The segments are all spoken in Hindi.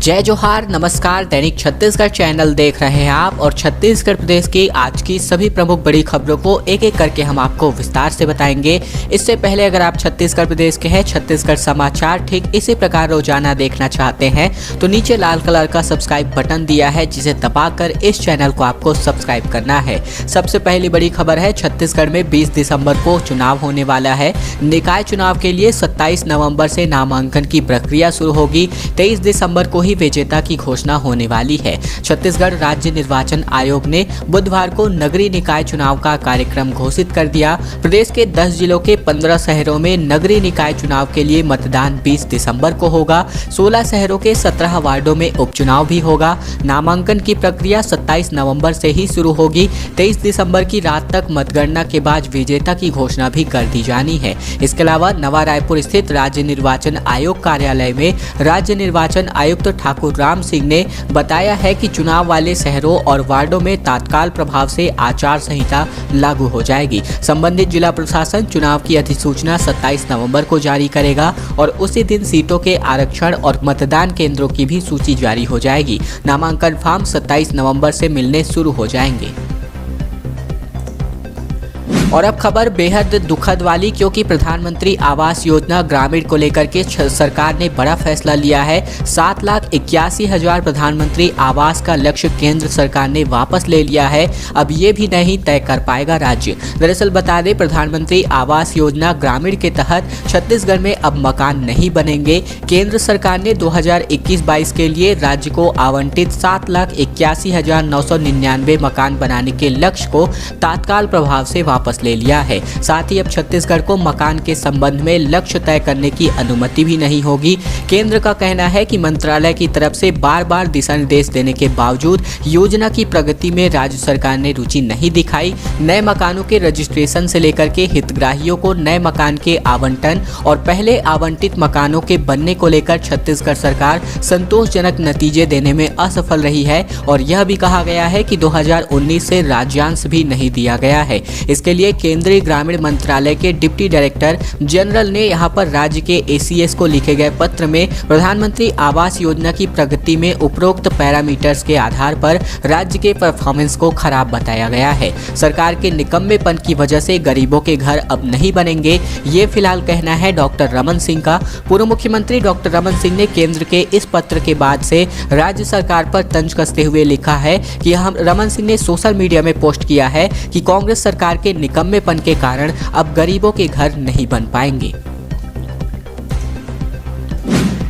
जय जोहार, नमस्कार। दैनिक छत्तीसगढ़ चैनल देख रहे हैं आप और छत्तीसगढ़ प्रदेश की आज की सभी प्रमुख बड़ी खबरों को एक एक करके हम आपको विस्तार से बताएंगे। इससे पहले अगर आप छत्तीसगढ़ प्रदेश के हैं, छत्तीसगढ़ समाचार ठीक इसी प्रकार रोजाना देखना चाहते हैं तो नीचे लाल कलर का सब्सक्राइब बटन दिया है, जिसे दबाकर इस चैनल को आपको सब्सक्राइब करना है। सबसे पहली बड़ी खबर है, छत्तीसगढ़ में 20 दिसंबर को चुनाव होने वाला है। निकाय चुनाव के लिए 27 नवंबर से नामांकन की प्रक्रिया शुरू होगी। 23 दिसंबर को ही विजेता की घोषणा होने वाली है। छत्तीसगढ़ राज्य निर्वाचन आयोग ने बुधवार को नगरीय निकाय चुनाव का कार्यक्रम घोषित कर दिया। प्रदेश के 10 जिलों के 15 शहरों में नगरीय निकाय चुनाव के लिए मतदान 20 दिसंबर को होगा। 16 शहरों के 17 वार्डों में उपचुनाव भी होगा। नामांकन की प्रक्रिया 27 नवंबर से ही शुरू होगी। 23 दिसंबर की रात तक मतगणना के बाद विजेता की घोषणा भी कर दी जानी है। इसके अलावा नवा रायपुर स्थित राज्य निर्वाचन आयोग कार्यालय में राज्य निर्वाचन आयुक्त ठाकुर राम सिंह ने बताया है कि चुनाव वाले शहरों और वार्डों में तत्काल प्रभाव से आचार संहिता लागू हो जाएगी। संबंधित जिला प्रशासन चुनाव की अधिसूचना 27 नवंबर को जारी करेगा और उसी दिन सीटों के आरक्षण और मतदान केंद्रों की भी सूची जारी हो जाएगी। नामांकन फॉर्म 27 नवंबर से मिलने शुरू हो जाएंगे। और अब खबर बेहद दुखद वाली, क्योंकि प्रधानमंत्री आवास योजना ग्रामीण को लेकर के सरकार ने बड़ा फैसला लिया है। 7,81,000 प्रधानमंत्री आवास का लक्ष्य केंद्र सरकार ने वापस ले लिया है। अब ये भी नहीं तय कर पाएगा राज्य। दरअसल बता दें, प्रधानमंत्री आवास योजना ग्रामीण के तहत छत्तीसगढ़ में अब मकान नहीं बनेंगे। केंद्र सरकार ने 2021-22 के लिए राज्य को आवंटित 7,81,999 मकान बनाने के लक्ष्य को तत्काल प्रभाव से वापस ले लिया है। साथ ही अब छत्तीसगढ़ को मकान के संबंध में लक्ष्य तय करने की अनुमति भी नहीं होगी। केंद्र का कहना है कि मंत्रालय की तरफ से बार बार दिशा निर्देश देने के बावजूद योजना की प्रगति में राज्य सरकार ने रुचि नहीं दिखाई। नए मकानों के रजिस्ट्रेशन से लेकर के हितग्राहियों को नए मकान के आवंटन और पहले आवंटित मकानों के बनने को लेकर छत्तीसगढ़ सरकार संतोषजनक नतीजे देने में असफल रही है। और यह भी कहा गया है कि 2019 से राज्यांश भी नहीं दिया गया है। इसके लिए केंद्रीय ग्रामीण मंत्रालय के डिप्टी डायरेक्टर जनरल ने यहां पर राज्य के एसीएस को लिखे गए पत्र में प्रधानमंत्री आवास योजना की प्रगति में उपरोक्त पैरामीटर्स के आधार पर राज्य के परफॉर्मेंस को खराब बताया गया है। सरकार के निकम्मेपन की वजह से गरीबों के घर अब नहीं बनेंगे, ये फिलहाल कहना है डॉक्टर रमन सिंह का। पूर्व मुख्यमंत्री डॉक्टर रमन सिंह ने केंद्र के इस पत्र के बाद से राज्य सरकार पर तंज कसते हुए लिखा है कि रमन सिंह ने सोशल मीडिया में पोस्ट किया है कि कांग्रेस सरकार के निकम्मेपन के कारण अब गरीबों के घर नहीं बन पाएंगे।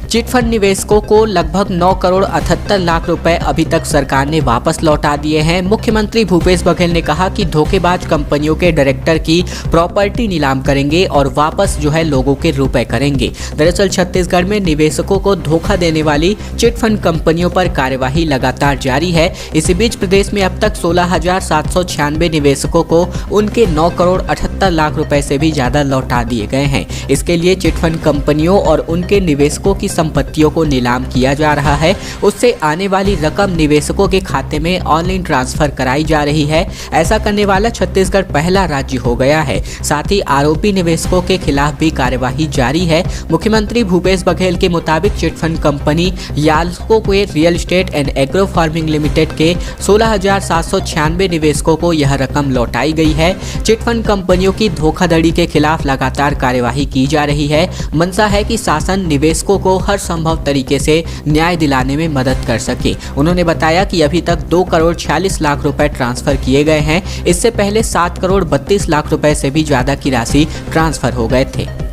चिटफंड निवेशकों को लगभग 9 करोड़ 78 लाख रुपए अभी तक सरकार ने वापस लौटा दिए हैं। मुख्यमंत्री भूपेश बघेल ने कहा कि धोखेबाज कंपनियों के डायरेक्टर की प्रॉपर्टी नीलाम करेंगे और वापस लोगों के रुपए करेंगे। दरअसल छत्तीसगढ़ में निवेशकों को धोखा देने वाली चिटफंड कंपनियों पर कार्यवाही लगातार जारी है। इसी बीच प्रदेश में अब तक 16,796 निवेशकों को उनके 9 करोड़ 78 लाख रुपए से भी ज्यादा लौटा दिए गए हैं। इसके लिए चिटफंड कंपनियों और उनके निवेशकों की संपत्तियों को नीलाम किया जा रहा है। उससे आने वाली रकम निवेशकों के खाते में ऑनलाइन ट्रांसफर कराई जा रही है। ऐसा करने वाला छत्तीसगढ़ पहला राज्य हो गया है। साथ ही आरोपी निवेशकों के खिलाफ भी कार्यवाही जारी है। मुख्यमंत्री भूपेश बघेल के मुताबिक चिटफंड कंपनी याल्को के real estate and agro farming limited के 16,796 निवेशकों को यह रकम लौटाई गई है। चिटफंड कंपनियों की धोखाधड़ी के खिलाफ लगातार कार्यवाही की जा रही है। मंशा है कि शासन निवेशकों को हर संभव तरीके से न्याय दिलाने में मदद कर सके। उन्होंने बताया कि अभी तक 2 करोड़ 46 लाख रुपए ट्रांसफर किए गए हैं। इससे पहले 7 करोड़ 32 लाख रुपए से भी ज्यादा की राशि ट्रांसफर हो गए थे।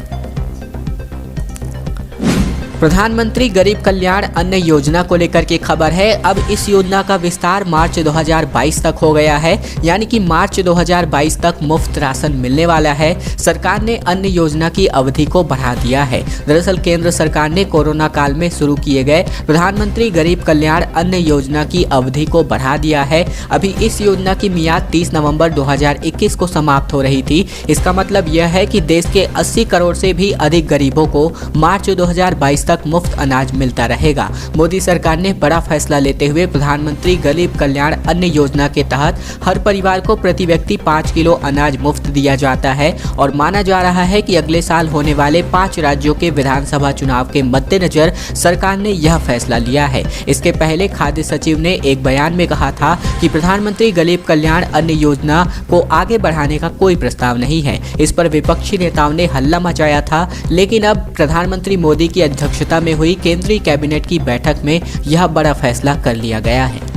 प्रधानमंत्री गरीब कल्याण अन्न योजना को लेकर के खबर है। अब इस योजना का विस्तार मार्च 2022 तक हो गया है, यानी कि मार्च 2022 तक मुफ्त राशन मिलने वाला है। सरकार ने अन्न योजना की अवधि को बढ़ा दिया है। दरअसल केंद्र सरकार ने कोरोना काल में शुरू किए गए प्रधानमंत्री गरीब कल्याण अन्न योजना की अवधि को बढ़ा दिया है। अभी इस योजना की मियाद 30 नवंबर 2021 को समाप्त हो रही थी। इसका मतलब यह है कि देश के 80 करोड़ से भी अधिक गरीबों को मार्च 2022 तक मुफ्त अनाज मिलता रहेगा। मोदी सरकार ने बड़ा फैसला लेते हुए प्रधानमंत्री गरीब कल्याण अन्न योजना के तहत हर परिवार को प्रति व्यक्ति 5 किलो अनाज मुफ्त दिया जाता है और माना जा रहा है कि अगले साल होने वाले 5 राज्यों के विधानसभा चुनाव के मद्देनजर सरकार ने यह फैसला लिया है। इसके पहले खाद्य सचिव ने एक बयान में कहा था कि प्रधानमंत्री गरीब कल्याण अन्न योजना को आगे बढ़ाने का कोई प्रस्ताव नहीं है। इस पर विपक्षी नेताओं ने हल्ला मचाया था, लेकिन अब प्रधानमंत्री मोदी की अध्यक्षता में हुई केंद्रीय कैबिनेट की बैठक में यह बड़ा फैसला कर लिया गया है।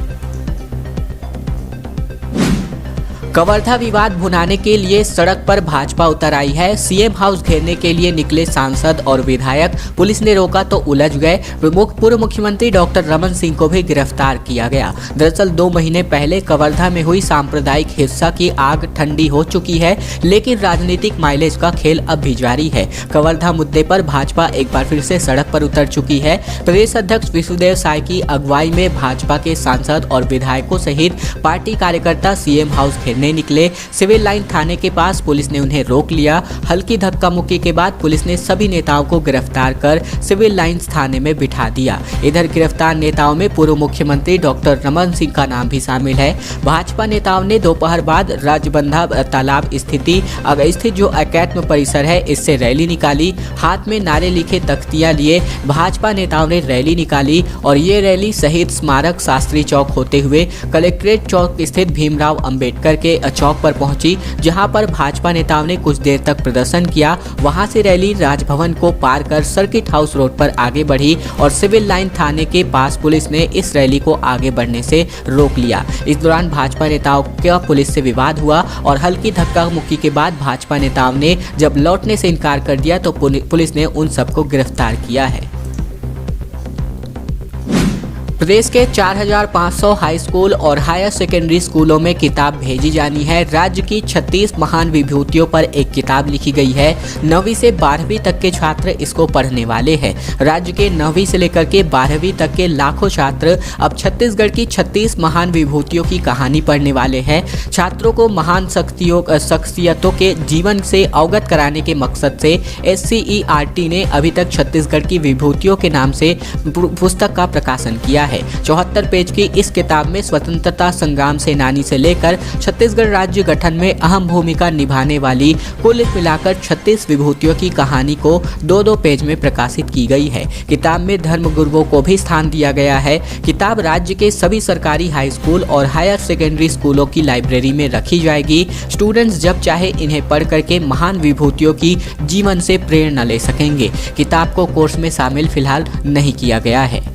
कवर्धा विवाद भुनाने के लिए सड़क पर भाजपा उतर आई है। सीएम हाउस घेरने के लिए निकले सांसद और विधायक, पुलिस ने रोका तो उलझ गए। पूर्व मुख्यमंत्री डॉक्टर रमन सिंह को भी गिरफ्तार किया गया। दरअसल 2 महीने पहले कवर्धा में हुई सांप्रदायिक हिंसा की आग ठंडी हो चुकी है, लेकिन राजनीतिक माइलेज का खेल अब भी जारी है। कवर्धा मुद्दे पर भाजपा एक बार फिर से सड़क पर उतर चुकी है। प्रदेश अध्यक्ष विष्णुदेव साय की अगुवाई में भाजपा के सांसद और विधायकों सहित पार्टी कार्यकर्ता सीएम हाउस घेरने निकले। सिविल लाइन थाने के पास पुलिस ने उन्हें रोक लिया। हल्की धक्का मुक्की के बाद पुलिस ने सभी नेताओं को गिरफ्तार कर सिविल लाइन्स थाने में बिठा दिया। इधर गिरफ्तार नेताओं में पूर्व मुख्यमंत्री डॉक्टर रमन सिंह का नाम भी शामिल है। भाजपा नेताओं ने दोपहर बाद राजबंधा तालाब स्थित जो एकात्म परिसर है, इससे रैली निकाली। हाथ में नारे लिखे तख्तियां लिए भाजपा नेताओं ने रैली निकाली और ये रैली शहीद स्मारक शास्त्री चौक होते हुए कलेक्ट्रेट चौक स्थित भीमराव अंबेडकर के चौक पर पहुंची, जहां पर भाजपा नेताओं ने कुछ देर तक प्रदर्शन किया। वहां से रैली राजभवन को पार कर सर्किट हाउस रोड पर आगे बढ़ी और सिविल लाइन थाने के पास पुलिस ने इस रैली को आगे बढ़ने से रोक लिया। इस दौरान भाजपा नेताओं का पुलिस से विवाद हुआ और हल्की धक्का मुक्की के बाद भाजपा नेताओं ने जब लौटने से इनकार कर दिया तो पुलिस ने उन सबको गिरफ्तार किया है। प्रदेश के 4500 हाई स्कूल और हायर सेकेंडरी स्कूलों में किताब भेजी जानी है। राज्य की 36 महान विभूतियों पर एक किताब लिखी गई है। 9वीं से 12वीं तक के छात्र इसको पढ़ने वाले हैं। राज्य के 9वीं से लेकर के 12वीं तक के लाखों छात्र अब छत्तीसगढ़ की 36 महान विभूतियों की कहानी पढ़ने वाले हैं। छात्रों को महान शख्सियतों के जीवन से अवगत कराने के मकसद से SCERT ने अभी तक छत्तीसगढ़ की विभूतियों के नाम से पुस्तक का प्रकाशन किया है। 74 पेज की इस किताब में स्वतंत्रता संग्राम सेनानी से लेकर छत्तीसगढ़ राज्य गठन में अहम भूमिका निभाने वाली कुल मिलाकर 36 विभूतियों की कहानी को 2-2 पेज में प्रकाशित की गई है। किताब में धर्म गुरुओं को भी स्थान दिया गया है। किताब राज्य के सभी सरकारी हाई स्कूल और हायर सेकेंडरी स्कूलों की लाइब्रेरी में रखी जाएगी। स्टूडेंट्स जब चाहे इन्हें पढ़ करके महान विभूतियों की जीवन से प्रेरणा ले सकेंगे। किताब को कोर्स में शामिल फिलहाल नहीं किया गया है।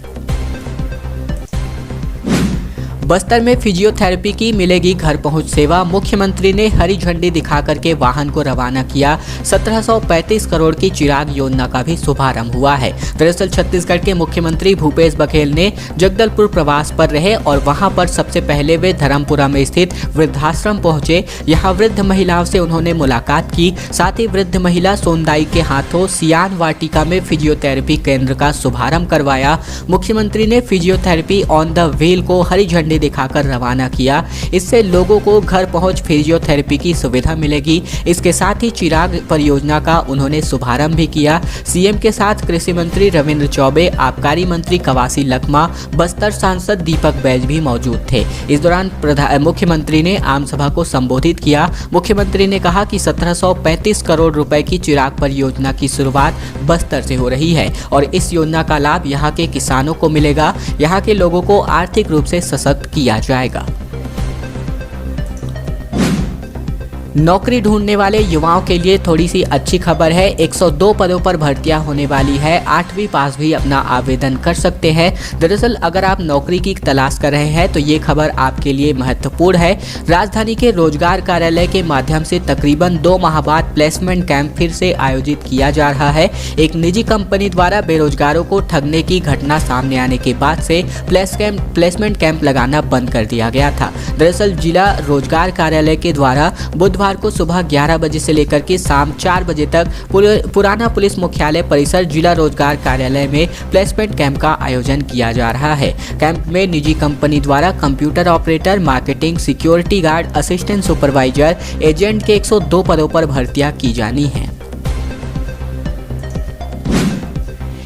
बस्तर में फिजियोथेरेपी की मिलेगी घर पहुंच सेवा। मुख्यमंत्री ने हरी झंडी दिखा करके वाहन को रवाना किया। 1735 करोड़ की चिराग योजना का भी शुभारंभ हुआ है। दरअसल छत्तीसगढ़ के मुख्यमंत्री भूपेश बघेल ने जगदलपुर प्रवास पर रहे और वहां पर सबसे पहले वे धर्मपुरा में स्थित वृद्धाश्रम पहुंचे। यहां वृद्ध महिलाओं से उन्होंने मुलाकात की। साथ ही वृद्ध महिला सोनदाई के हाथों सियान वाटिका में फिजियोथेरेपी केंद्र का शुभारंभ करवाया। मुख्यमंत्री ने फिजियोथेरेपी ऑन द व्हील को हरी झंडी दिखाकर रवाना किया। इससे लोगों को घर पहुंच फिजियोथेरेपी की सुविधा मिलेगी। इसके साथ ही चिराग परियोजना का उन्होंने शुभारंभ भी किया। सीएम के साथ कृषि मंत्री रविंद्र चौबे, आबकारी मंत्री कवासी लखमा, बस्तर सांसद दीपक बैज भी मौजूद थे। इस दौरान मुख्यमंत्री ने आम सभा को संबोधित किया। मुख्यमंत्री ने कहा कि 1735 करोड़ रुपए की चिराग परियोजना की शुरुआत बस्तर से हो रही है और इस योजना का लाभ यहाँ के किसानों को मिलेगा। यहाँ के लोगों को आर्थिक रूप से सशक्त किया जाएगा। नौकरी ढूंढने वाले युवाओं के लिए थोड़ी सी अच्छी खबर है। 102 पदों पर भर्तियां होने वाली है। 8वीं पास भी अपना आवेदन कर सकते हैं। दरअसल अगर आप नौकरी की तलाश कर रहे हैं तो ये खबर आपके लिए महत्वपूर्ण है। राजधानी के रोजगार कार्यालय के माध्यम से तकरीबन 2 माह बाद प्लेसमेंट कैंप फिर से आयोजित किया जा रहा है। एक निजी कंपनी द्वारा बेरोजगारों को ठगने की घटना सामने आने के बाद से प्लेसमेंट कैंप लगाना बंद कर दिया गया था। दरअसल जिला रोजगार कार्यालय के द्वारा बुधवार को सुबह 11 बजे से लेकर के शाम 4 बजे तक पुराना पुलिस मुख्यालय परिसर जिला रोजगार कार्यालय में प्लेसमेंट कैंप का आयोजन किया जा रहा है। कैंप में निजी कंपनी द्वारा computer operator, marketing, security guard, assistant supervisor, agent के 102 पदों पर भर्तियां की जानी हैं।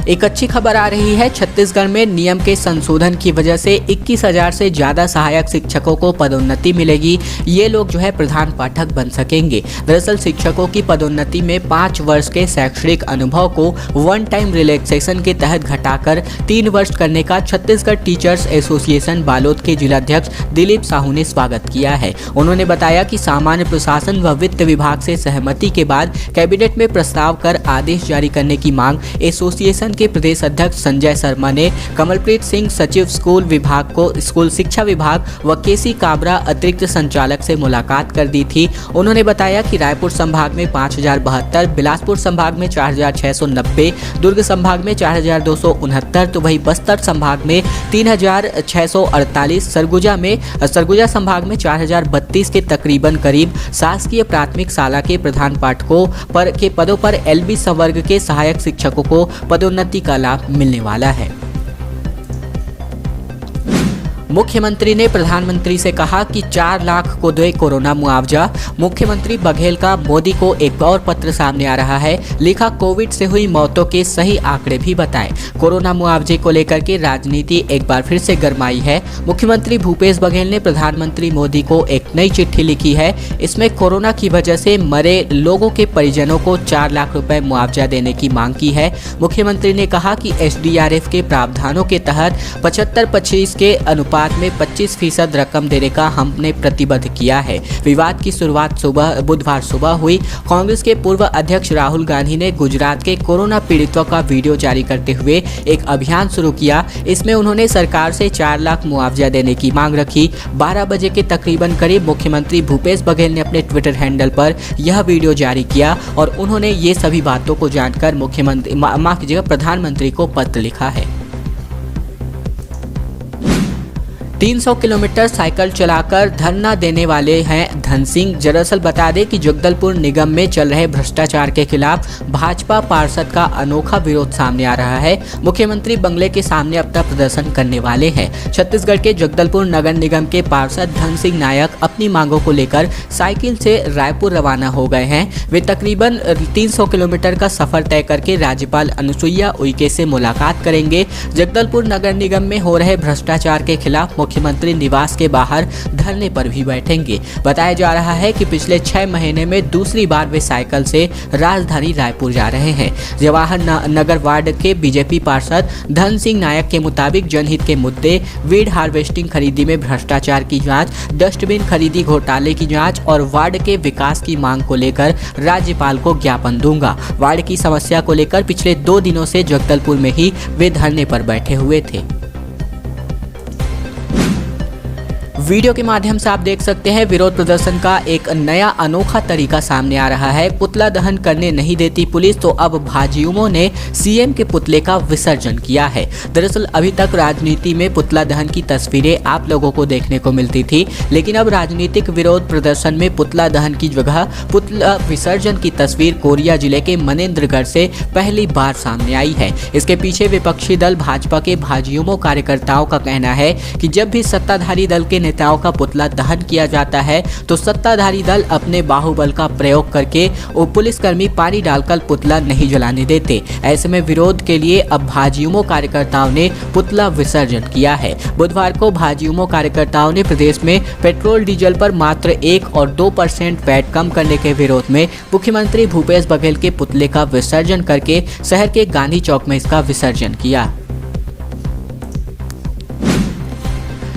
एक अच्छी खबर आ रही है। छत्तीसगढ़ में नियम के संशोधन की वजह से 21,000 से ज़्यादा सहायक शिक्षकों को पदोन्नति मिलेगी। ये लोग जो है प्रधान पाठक बन सकेंगे। दरअसल शिक्षकों की पदोन्नति में 5 वर्ष के शैक्षणिक अनुभव को वन टाइम रिलैक्सेशन के तहत घटाकर 3 वर्ष करने का छत्तीसगढ़ टीचर्स एसोसिएशन बालोद के जिलाध्यक्ष दिलीप साहू ने स्वागत किया है। उन्होंने बताया कि सामान्य प्रशासन व वित्त विभाग से सहमति के बाद कैबिनेट में प्रस्ताव कर आदेश जारी करने की मांग एसोसिएशन के प्रदेश अध्यक्ष संजय शर्मा ने कमलप्रीत सिंह सचिव स्कूल शिक्षा विभाग व केसी काबरा अतिरिक्त संचालक से मुलाकात कर दी थी। उन्होंने बताया कि रायपुर संभाग में 5,072, बिलासपुर संभाग में 4,690, दुर्ग संभाग में 4,269 तो वहीं बस्तर संभाग में 3,648, सरगुजा संभाग में 4,032 के तकरीबन करीब शासकीय प्राथमिक शाला के प्रधान पाठकों के पदों पर एलबी संवर्ग के सहायक शिक्षकों को पदोन्नति का लाभ मिलने वाला है। मुख्यमंत्री ने प्रधानमंत्री से कहा कि 4 लाख को दे कोरोना मुआवजा। मुख्यमंत्री बघेल का मोदी को एक और पत्र सामने आ रहा है। लिखा, कोविड से हुई मौतों के सही आंकड़े भी बताएं। कोरोना मुआवजे को लेकर के राजनीति एक बार फिर से गरमाई है। मुख्यमंत्री भूपेश बघेल ने प्रधानमंत्री मोदी को एक नई चिट्ठी लिखी है। इसमें कोरोना की वजह से मरे लोगों के परिजनों को 4 लाख रुपए मुआवजा देने की मांग की है। मुख्यमंत्री ने कहा कि SDRF के प्रावधानों के तहत 75-25 के अनुपात में 25% रकम देने का हमने प्रतिबद्ध किया है। विवाद की शुरुआत बुधवार सुबह हुई। कांग्रेस के पूर्व अध्यक्ष राहुल गांधी ने गुजरात के कोरोना पीड़ितों का वीडियो जारी करते हुए एक अभियान शुरू किया। इसमें उन्होंने सरकार से 4 लाख मुआवजा देने की मांग रखी। 12 बजे के तकरीबन करीब मुख्यमंत्री भूपेश बघेल ने अपने ट्विटर हैंडल पर यह वीडियो जारी किया और उन्होंने ये सभी बातों को जानकर प्रधानमंत्री को पत्र लिखा है। 300 किलोमीटर साइकिल चलाकर धरना देने वाले हैं धन सिंह। दरअसल बता दें कि जगदलपुर निगम में चल रहे भ्रष्टाचार के खिलाफ भाजपा पार्षद का अनोखा विरोध सामने आ रहा है। मुख्यमंत्री बंगले के सामने अपना प्रदर्शन करने वाले हैं। छत्तीसगढ़ के जगदलपुर नगर निगम के पार्षद धन सिंह नायक अपनी मांगों को लेकर साइकिल से रायपुर रवाना हो गए हैं। वे तकरीबन 300 किलोमीटर का सफर तय करके राज्यपाल अनुसुईया उइके से मुलाकात करेंगे। जगदलपुर नगर निगम में हो रहे भ्रष्टाचार के खिलाफ मुख्यमंत्री निवास के बाहर धरने पर भी बैठेंगे। बताया जा रहा है कि पिछले 6 महीने में दूसरी बार वे साइकिल से राजधानी रायपुर जा रहे हैं। जवाहर नगर वार्ड के बीजेपी पार्षद धन सिंह नायक के मुताबिक जनहित के मुद्दे वीड हार्वेस्टिंग खरीदी में भ्रष्टाचार की जांच, डस्टबिन खरीदी घोटाले की जांच और वार्ड के विकास की मांग को लेकर राज्यपाल को ज्ञापन दूंगा। वार्ड की समस्या को लेकर पिछले 2 दिनों से जगदलपुर में ही वे धरने पर बैठे हुए थे। वीडियो के माध्यम से आप देख सकते हैं विरोध प्रदर्शन का एक नया अनोखा तरीका सामने आ रहा है। पुतला दहन करने नहीं देती पुलिस, तो अब भाजयुमों ने सीएम के पुतले का विसर्जन किया है। दरअसल अभी तक राजनीति में पुतला दहन की तस्वीरें आप लोगों को देखने को मिलती थी, लेकिन अब राजनीतिक विरोध प्रदर्शन में पुतला दहन की जगह पुतला विसर्जन की तस्वीर कोरिया जिले के मनेन्द्रगढ़ से पहली बार सामने आई है। इसके पीछे विपक्षी दल भाजपा के भाजयुमो कार्यकर्ताओं का कहना है कि जब भी सत्ताधारी दल के नेताओं का पुतला दहन किया जाता है तो सत्ताधारी दल अपने बाहुबल का प्रयोग करके वो पुलिसकर्मी पानी डालकर पुतला नहीं जलाने देते। ऐसे में विरोध के लिए अब भाजयुमो कार्यकर्ताओं ने पुतला विसर्जन किया है। बुधवार को भाजयुमो कार्यकर्ताओं ने प्रदेश में पेट्रोल डीजल पर मात्र 1 और 2% वैट कम करने के विरोध में मुख्यमंत्री भूपेश बघेल के पुतले का विसर्जन करके शहर के गांधी चौक में इसका विसर्जन किया।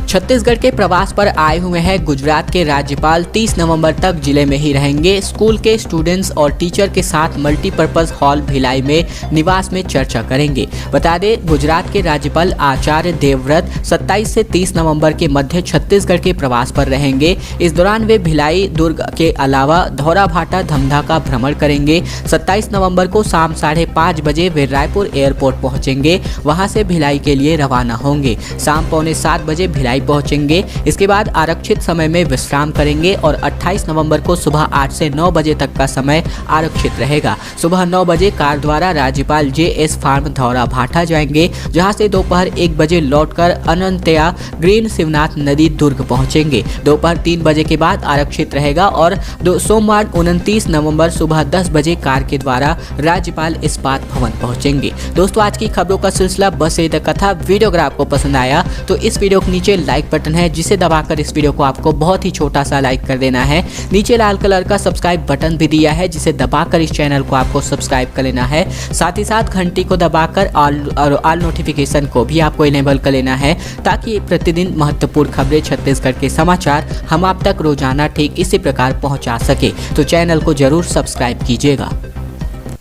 छत्तीसगढ़ के प्रवास पर आए हुए हैं गुजरात के राज्यपाल। 30 नवंबर तक जिले में ही रहेंगे। स्कूल के स्टूडेंट्स और टीचर के साथ मल्टीपर्पज हॉल भिलाई में निवास में चर्चा करेंगे। बता दें, गुजरात के राज्यपाल आचार्य देवव्रत 27 से 30 नवंबर के मध्य छत्तीसगढ़ के प्रवास पर रहेंगे। इस दौरान वे भिलाई दुर्ग के अलावा धौराभाटा धमधा का भ्रमण करेंगे। 27 नवंबर को शाम 5:30 बजे वे रायपुर एयरपोर्ट पहुंचेंगे। वहां से भिलाई के लिए रवाना होंगे। शाम 6:45 बजे भिलाई पहुंचेंगे। इसके बाद आरक्षित समय में विश्राम करेंगे और 28 नवंबर को सुबह 8 से 9 बजे तक का समय आरक्षित रहेगा। सुबह 9 बजे कार द्वारा राज्यपाल JS फार्म धौरा भाटा जाएंगे, जहां से दोपहर 1 बजे लौटकर अनंतया ग्रीन शिवनाथ नदी दुर्ग पहुंचेंगे। दोपहर 3 बजे के बाद आरक्षित रहेगा और सोमवार 29 नवंबर सुबह 10 बजे कार के द्वारा राज्यपाल इस्पात भवन पहुंचेंगे। दोस्तों, आज की खबरों का सिलसिला बस यही तक का था। वीडियो अगर आपको पसंद आया तो इस वीडियो के नीचे लाइक बटन है, जिसे दबाकर इस वीडियो को आपको बहुत ही छोटा सा लाइक कर देना है। नीचे लाल कलर का सब्सक्राइब बटन भी दिया है, जिसे दबाकर इस चैनल को आपको सब्सक्राइब कर लेना है। साथ ही साथ घंटी को दबाकर ऑल नोटिफिकेशन को भी आपको इनेबल कर लेना है, ताकि प्रतिदिन महत्वपूर्ण खबरें, छत्तीसगढ़ के समाचार हम आप तक रोजाना ठीक इसी प्रकार पहुंचा सके। तो चैनल को जरूर सब्सक्राइब कीजिएगा।